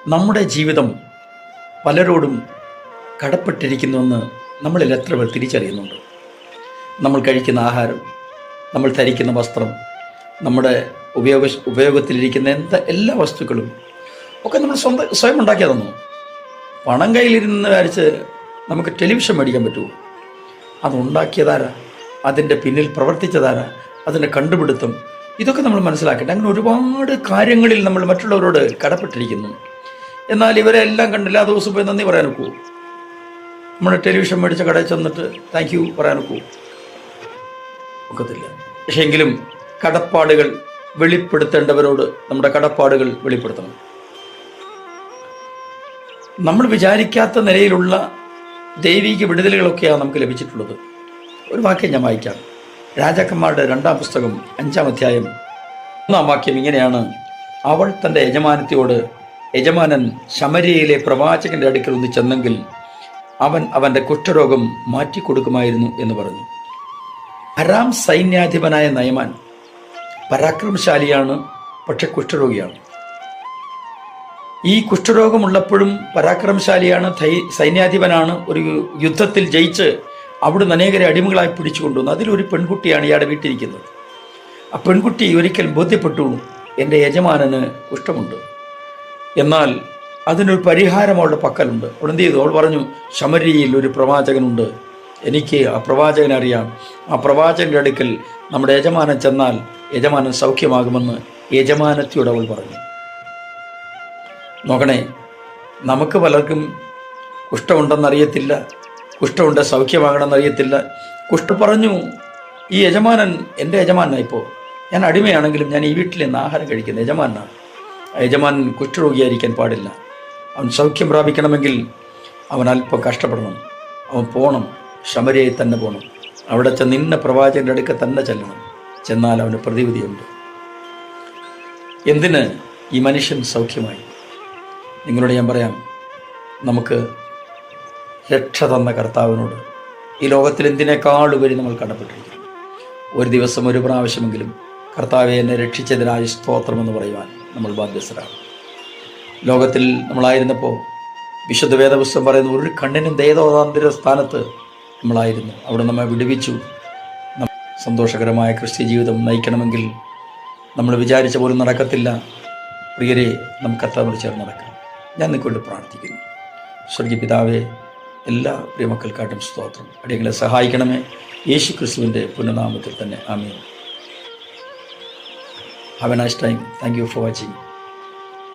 നമ്മുടെ ജീവിതം പലരോടും കടപ്പെട്ടിരിക്കുന്നുവെന്ന് നമ്മളിൽ എത്ര പേർ തിരിച്ചറിയുന്നുണ്ട്. നമ്മൾ കഴിക്കുന്ന ആഹാരം, നമ്മൾ ധരിക്കുന്ന വസ്ത്രം, നമ്മുടെ ഉപയോഗത്തിലിരിക്കുന്ന എല്ലാ വസ്തുക്കളും ഒക്കെ നമ്മൾ സ്വയം ഉണ്ടാക്കിയതെന്നോ? പണം കയ്യിലിരുന്ന് വിചാരിച്ച് നമുക്ക് ടെലിവിഷൻ മേടിക്കാൻ പറ്റുമോ? അതുണ്ടാക്കിയതാരാ? അതിൻ്റെ പിന്നിൽ പ്രവർത്തിച്ചതാരാ? അതിൻ്റെ കണ്ടുപിടുത്തം, ഇതൊക്കെ നമ്മൾ മനസ്സിലാക്കട്ടെ. അങ്ങനെ ഒരുപാട് കാര്യങ്ങളിൽ നമ്മൾ മറ്റുള്ളവരോട് കടപ്പെട്ടിരിക്കുന്നു. എന്നാൽ ഇവരെല്ലാം കണ്ടില്ല ആ ദിവസം പോയി നന്ദി പറയാൻ ഒക്കുമോ? നമ്മുടെ ടെലിവിഷൻ മേടിച്ച കടയിൽ ചെന്നിട്ട് താങ്ക് യു പറയാൻ ഒക്കുമോ? ഒക്കത്തില്ല. പക്ഷേ എങ്കിലും കടപ്പാടുകൾ വെളിപ്പെടുത്തേണ്ടവരോട് നമ്മുടെ കടപ്പാടുകൾ വെളിപ്പെടുത്തണം. നമ്മൾ വിചാരിക്കാത്ത നിലയിലുള്ള ദൈവിക വിടുതലുകളൊക്കെയാണ് നമുക്ക് ലഭിച്ചിട്ടുള്ളത്. ഒരു വാക്യം ഞാൻ വായിക്കാം. രാജാക്കന്മാരുടെ 2-ാം പുസ്തകം 5-ാം അധ്യായം 1-ാം വാക്യം ഇങ്ങനെയാണ്: അവൾ തൻ്റെ യജമാനത്തിയോട്, യജമാനൻ ശമര്യയിലെ പ്രവാചകന്റെ അടുക്കൽ ഒന്ന് ചെന്നെങ്കിൽ അവൻ അവൻ്റെ കുഷ്ഠരോഗം മാറ്റിക്കൊടുക്കുമായിരുന്നു എന്ന് പറഞ്ഞു. അരാം സൈന്യാധിപനായ നയമാൻ പരാക്രമശാലിയാണ്, പക്ഷെ കുഷ്ഠരോഗിയാണ്. ഈ കുഷ്ഠരോഗമുള്ളപ്പോഴും പരാക്രമശാലിയാണ്, സൈന്യാധിപനാണ്. ഒരു യുദ്ധത്തിൽ ജയിച്ച് അവിടുന്ന് അനേകരെ അടിമകളായി പിടിച്ചുകൊണ്ടുവന്നു. അതിലൊരു പെൺകുട്ടിയാണ് ഇയാളുടെ വീട്ടിലിരിക്കുന്നത്. ആ പെൺകുട്ടി ഒരിക്കൽ ബോധ്യപ്പെട്ടു, എൻ്റെ യജമാനന് കുഷ്ഠമുണ്ട്. എന്നാൽ അതിനൊരു പരിഹാരം അവളുടെ പക്കലുണ്ട്. അവൾ എന്ത് ചെയ്തു? അവൾ പറഞ്ഞു, ശമര്യയിൽ ഒരു പ്രവാചകനുണ്ട്, എനിക്ക് ആ പ്രവാചകനെ അറിയാം. ആ പ്രവാചകന്റെ അടുക്കൽ നമ്മുടെ യജമാനൻ ചെന്നാൽ യജമാനൻ സൗഖ്യമാകുമെന്ന് യജമാനത്തിയോട് അവൾ പറഞ്ഞു. നോക്കണേ, നമുക്ക് പലർക്കും കുഷ്ഠമുണ്ടെന്നറിയത്തില്ല, കുഷ്ഠമുണ്ട് സൗഖ്യമാകണമെന്നറിയത്തില്ല. കുഷ്ഠം പറഞ്ഞു, ഈ യജമാനൻ എൻ്റെ യജമാനായിപ്പോൾ, ഞാൻ അടിമയാണെങ്കിലും ഞാൻ ഈ വീട്ടിൽ നിന്ന് ആഹാരം കഴിക്കുന്ന യജമാനാണ്. യജമാനൻ കുഷ്ഠരോഗിയായിരിക്കാൻ പാടില്ല. അവൻ സൗഖ്യം പ്രാപിക്കണമെങ്കിൽ അവൻ അല്പം കഷ്ടപ്പെടണം. അവൻ പോകണം, ശമര്യയിൽ തന്നെ പോകണം. അവിടെ ചെന്ന് ഇന്ന പ്രവാചകൻ്റെ അടുക്ക തന്നെ ചെല്ലണം. ചെന്നാൽ അവന് പ്രതിവിധിയുണ്ട്. എന്തിന്? ഈ മനുഷ്യൻ സൗഖ്യമായി. നിങ്ങളോട് ഞാൻ പറയാം, നമുക്ക് രക്ഷ തന്ന കർത്താവിനോട് ഈ ലോകത്തിൽ എന്തിനേക്കാളുപരി നമ്മൾ കടപ്പെട്ടിരിക്കുന്നു. ഒരു ദിവസം ഒരു പ്രാവശ്യമെങ്കിലും കർത്താവെ എന്നെ രക്ഷിച്ചതിനായി സ്തോത്രമെന്ന് പറയുവാൻ നമ്മൾ ബാധ്യസ്ഥരാണ്. ലോകത്തിൽ നമ്മളായിരുന്നപ്പോൾ വിശുദ്ധ വേദപുസ്തകം പറയുന്ന ഒരു കണ്ണിനും ദൈവതാന്തര സ്ഥാനത്ത് നമ്മളായിരുന്നു. അവിടെ നമ്മെ വിടുവിച്ചു. സന്തോഷകരമായ ക്രിസ്ത്യ ജീവിതം നയിക്കണമെങ്കിൽ നമ്മൾ വിചാരിച്ച പോലും നടക്കത്തില്ല. പ്രിയരെ, നമുക്ക് കർത്താവിനോട് ചേർന്ന് നടക്കാം. ഞാൻ നിങ്ങൾക്ക് പ്രാർത്ഥിക്കുന്നു. സ്വർഗീയ പിതാവേ, എല്ലാ പ്രിയമക്കൾക്കാട്ടും സ്തോത്രം. അടിയങ്ങളെ സഹായിക്കണമേ, യേശു ക്രിസ്തുവിൻ്റെ പുനർനാമത്തിൽ തന്നെ. ആമേൻ. Have a nice time. Thank you for watching.